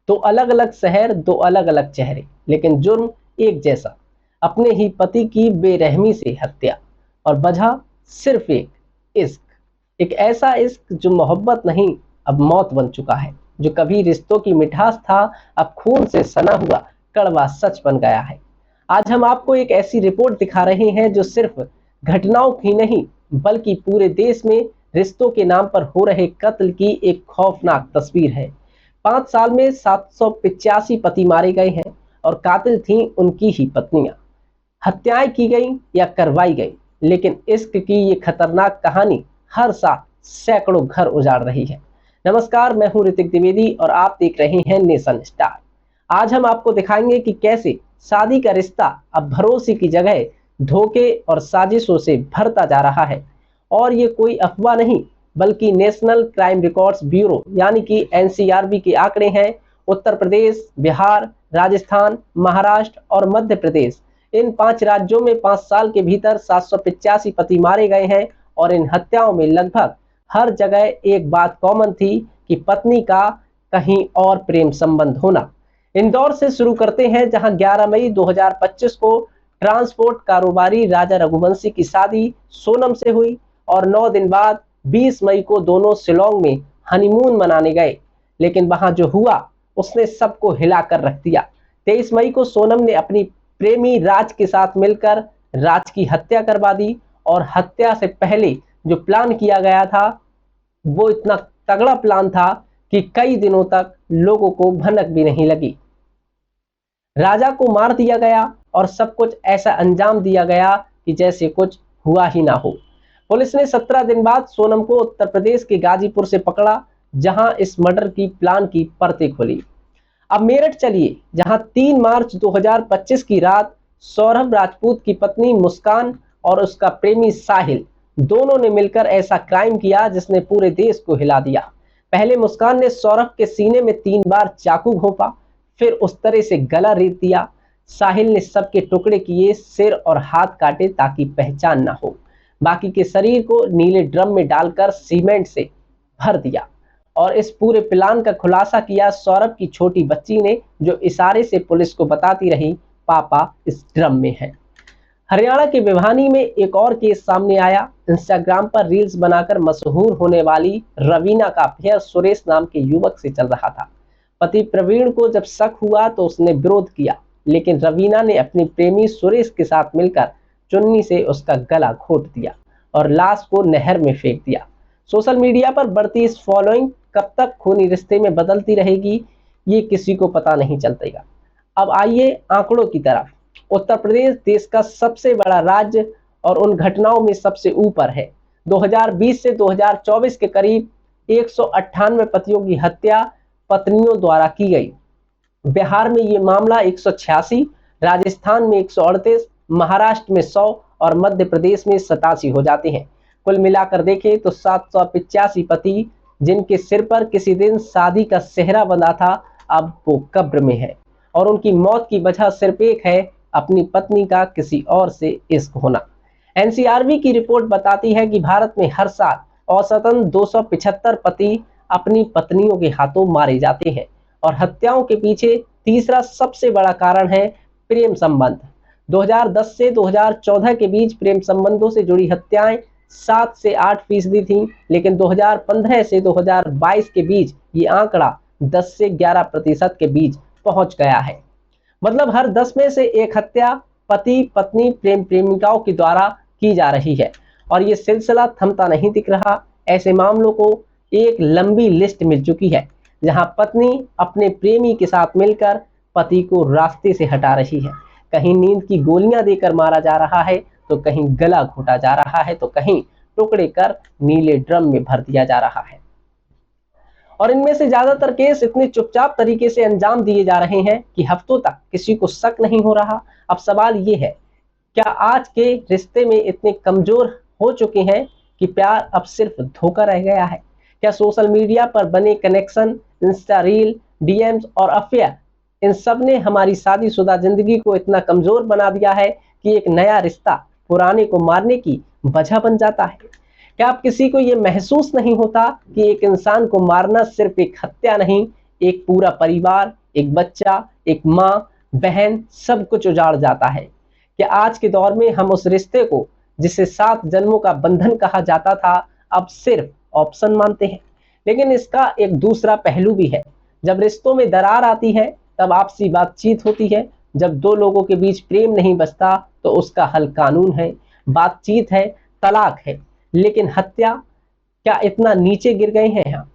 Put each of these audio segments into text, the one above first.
दो अलग अलग शहर, दो अलग अलग चेहरे, लेकिन जुर्म एक जैसा। अपने ही पति की बेरहमी से हत्या, और वजह सिर्फ एक इश्क। एक ऐसा इश्क जो मोहब्बत नहीं, अब मौत बन चुका है। जो कभी रिश्तों की मिठास था, अब खून से सना हुआ कड़वा सच बन गया है। आज हम आपको एक ऐसी रिपोर्ट दिखा रहे हैं जो सिर्फ घटनाओं की नहीं, बल्कि पूरे देश में रिश्तों के नाम पर हो रहे कत्ल की एक खौफनाक तस्वीर है। 5 साल में 785 पति मारे गए हैं, और कातिल थीं उनकी ही पत्नियां। हत्याएं की गई या करवाई गई, लेकिन इश्क की ये खतरनाक कहानी हर साल सैकड़ों घर उजाड़ रही है। नमस्कार, मैं हूं ऋतिक द्विवेदी और आप देख रहे हैं नेशन स्टार। आज हम आपको दिखाएंगे कि कैसे शादी का रिश्ता अब भरोसे की जगह धोखे और साजिशों से भरता जा रहा है। और ये कोई अफवाह नहीं, बल्कि नेशनल क्राइम रिकॉर्ड्स ब्यूरो यानी कि एनसीआरबी के आंकड़े हैं। उत्तर प्रदेश, बिहार, राजस्थान, महाराष्ट्र और मध्य प्रदेश, इन 5 राज्यों में 5 साल के भीतर 785 पति मारे गए हैं। और इन हत्याओं में लगभग हर जगह एक बात कॉमन थी कि पत्नी का कहीं और प्रेम संबंध होना। इंदौर से शुरू करते हैं, जहां 11 मई 2025 को ट्रांसपोर्ट कारोबारी राजा रघुवंशी की शादी सोनम से हुई, और 9 दिन बाद 20 मई को दोनों शिलोंग में हनीमून मनाने गए। लेकिन वहां जो हुआ उसने सबको हिलाकर रख दिया। 23 मई को सोनम ने अपनी प्रेमी राज के साथ मिलकर राज की हत्या करवा दी, और हत्या से पहले जो प्लान किया गया था वो इतना तगड़ा प्लान था कि कई दिनों तक लोगों को भनक भी नहीं लगी। राजा को मार दिया गया और सब कुछ ऐसा अंजाम दिया गया कि जैसे कुछ हुआ ही ना हो। पुलिस ने 17 दिन बाद सोनम को उत्तर प्रदेश के गाजीपुर से पकड़ा, जहां इस मर्डर की प्लान की परतें खुली। अब मेरठ चलिए, जहां 3 मार्च 2025 की रात सौरभ राजपूत की पत्नी मुस्कान और उसका प्रेमी साहिल दोनों ने मिलकर ऐसा क्राइम किया जिसने पूरे देश को हिला दिया। पहले मुस्कान ने सौरभ के सीने में 3 बार चाकू घोंपा, फिर उस तरह से गला रेत दिया। साहिल ने सबके टुकड़े किए, सिर और हाथ काटे ताकि पहचान ना हो। बाकी के शरीर को नीले ड्रम में डालकर सीमेंट से भर दिया, और इस पूरे प्लान का खुलासा किया सौरभ की छोटी बच्ची ने, जो इशारे से पुलिस को बताती रही, पापा इस ड्रम में है। हरियाणा के भिवानी में एक और केस सामने आया। इंस्टाग्राम पर रील्स बनाकर मशहूर होने वाली रवीना का अफेयर सुरेश नाम के युवक से चल रहा था। पति प्रवीण को जब शक हुआ तो उसने विरोध किया, लेकिन रवीना ने अपने प्रेमी सुरेश के साथ मिलकर चुन्नी से उसका गला घोंट दिया और लाश को नहर में फेंक दिया। सोशल मीडिया पर बढ़ती इस फॉलोइंग कब तक खूनी रिश्ते में बदलती रहेगी, ये किसी को पता नहीं चलता। अब आइए आंकड़ों की तरफ। उत्तर प्रदेश देश का सबसे बड़ा राज्य और उन घटनाओं में सबसे ऊपर है। 2020 से 2024 के करीब 198 पतियों की हत्या पत्नियों द्वारा की गई। बिहार में ये मामला 186, राजस्थान में 138, महाराष्ट्र में 100 और मध्य प्रदेश में 87 हो जाते हैं। कुल मिलाकर देखें तो 785 पति जिनके सिर पर किसी दिन शादी का सेहरा बंधा था, अब वो कब्र में है, और उनकी मौत की वजह सिर्फ एक है, अपनी पत्नी का किसी और से इश्क होना। एनसीआरबी की रिपोर्ट बताती है कि भारत में हर साल औसतन 275 पति अपनी पत्नियों के हाथों मारे जाते हैं, और हत्याओं के पीछे तीसरा सबसे बड़ा कारण है प्रेम संबंध। 2010 से 2014 के बीच प्रेम संबंधों से जुड़ी हत्याएं 7 से 8% थी, लेकिन 2015 से 2022 के बीच ये आंकड़ा 10 से 11% के बीच पहुंच गया है। मतलब हर 10 में से एक हत्या पति पत्नी प्रेम प्रेमिकाओं के द्वारा की जा रही है, और ये सिलसिला थमता नहीं दिख रहा। ऐसे मामलों को एक लंबी लिस्ट मिल चुकी है, जहां पत्नी अपने प्रेमी के साथ मिलकर पति को रास्ते से हटा रही है। कहीं नींद की गोलियां देकर मारा जा रहा है, तो कहीं गला घोटा जा रहा है, तो कहीं टुकड़े कर नीले ड्रम में भर दिया जा रहा है। और इनमें से ज्यादातर केस इतने चुपचाप तरीके से अंजाम दिए जा रहे हैं कि हफ्तों तक किसी को शक नहीं हो रहा। अब सवाल ये है, क्या आज के रिश्ते में इतने कमजोर हो चुके हैं कि प्यार अब सिर्फ धोखा रह गया है? क्या सोशल मीडिया पर बने कनेक्शन, इंस्टा रील, डीएम्स और अफेयर, इन सब ने हमारी शादीशुदा जिंदगी को इतना कमजोर बना दिया है कि एक नया रिश्ता पुराने को मारने की वजह बन जाता है? क्या आप किसी को ये महसूस नहीं होता कि एक इंसान को मारना सिर्फ एक हत्या नहीं, एक पूरा परिवार, एक बच्चा, एक माँ, बहन, सब कुछ उजाड़ जाता है। क्या आज के दौर में हम उस रिश्ते को जिसे 7 जन्मों का बंधन कहा जाता था अब सिर्फ ऑप्शन मानते हैं? लेकिन इसका एक दूसरा पहलू भी है। जब रिश्तों में दरार आती है तब आपसी बातचीत होती है। जब दो लोगों के बीच प्रेम नहीं बचता तो उसका हल कानून है, बातचीत है, तलाक है। लेकिन हत्या, क्या इतना नीचे गिर गए हैं हम?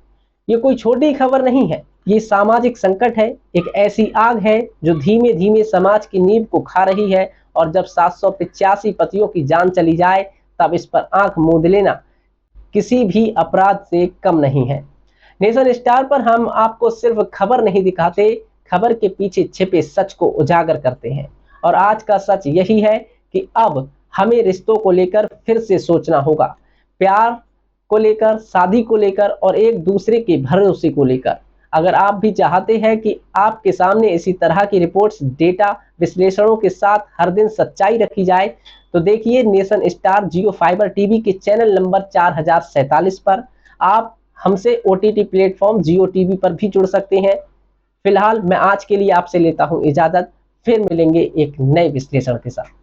ये कोई छोटी खबर नहीं है, ये सामाजिक संकट है। एक ऐसी आग है जो धीमे धीमे समाज की नींव को खा रही है, और जब 785 पतियों की जान चली जाए तब इस पर आंख मूंद लेना किसी भी अपराध से कम नहीं है। नेशन स्टार पर हम आपको सिर्फ खबर नहीं दिखाते, खबर के पीछे छिपे सच को उजागर करते हैं। और आज का सच यही है कि अब हमें रिश्तों को लेकर फिर से सोचना होगा, प्यार को लेकर, शादी को लेकर और एक दूसरे के भरोसे को लेकर। अगर आप भी चाहते हैं कि आपके सामने इसी तरह की रिपोर्ट्स, डेटा, विश्लेषणों के साथ हर दिन सच्चाई रखी जाए, तो देखिए नेशन स्टार जियो फाइबर टीवी के चैनल नंबर 4047 पर। आप हमसे OTT प्लेटफॉर्म जियो टीवी पर भी जुड़ सकते हैं। फिलहाल मैं आज के लिए आपसे लेता हूं इजाजत, फिर मिलेंगे एक नए विश्लेषण के साथ।